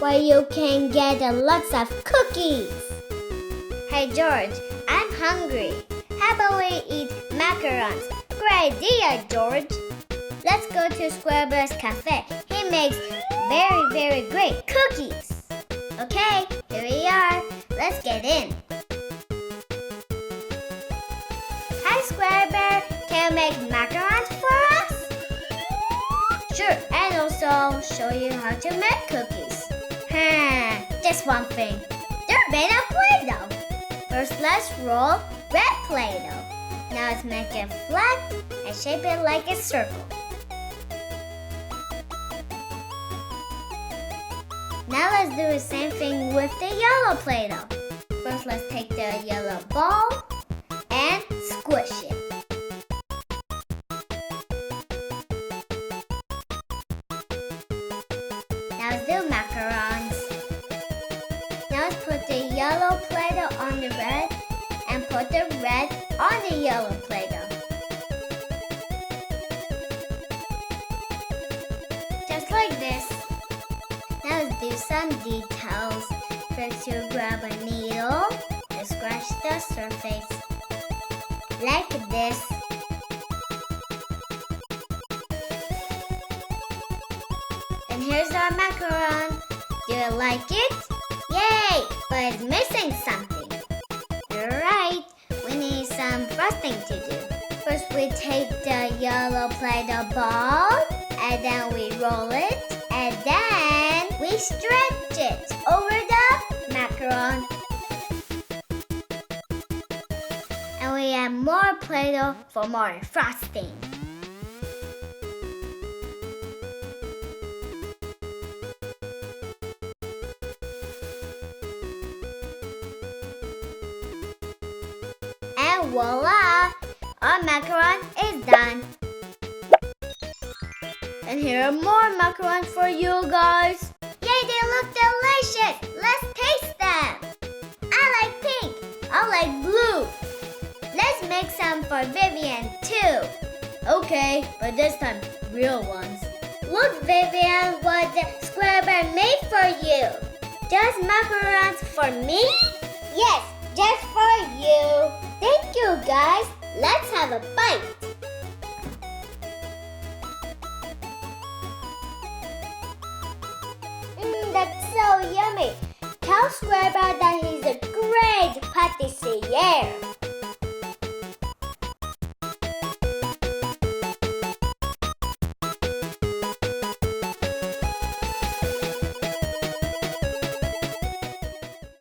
where you can get lots of cookies. Hey George, I'm hungry. How about we eat macarons? Great idea, George. Let's go to Squarebear's cafe. He makes very great cookies. Okay, here we are. Let's get in. Hi Squarebear, can you make macarons for us? Sure, and also show you how to make cookies. Just one thing. They're made of PlayDoh. First, let's roll red PlayDoh. Now let's make it flat and shape it like a circle. Now let's do the same thing with the yellow Play-Doh. First, let's take the yellow ball and squish it. Now let's do macarons. Now let's put the yellow Play-Doh on the red and put the red on the yellow Play-Doh. Just like this. Now let's do some details. First, you grab a needle and scratch the surface like this. And here's our macaron. Do you like it? Yay! But it's missing something. You're right. We need some frosting to do. First, we take the yellow Play-Doh ball and then we roll it. And then we stretch it over the macaron. And we add more Play-Doh for more frosting. And voila! Our macaron is done. And here are more macarons for you guys. Yay, they look delicious. Let's taste them. I like pink. I like blue. Let's make some for Vivienne too. Okay, but this time real ones. Look, Vivienne, what the Squarebear made for you. Just macarons for me? Yes, just for you. Thank you, guys. Let's have a bite. That's so yummy. Tell Squarebear that he's a great patissier.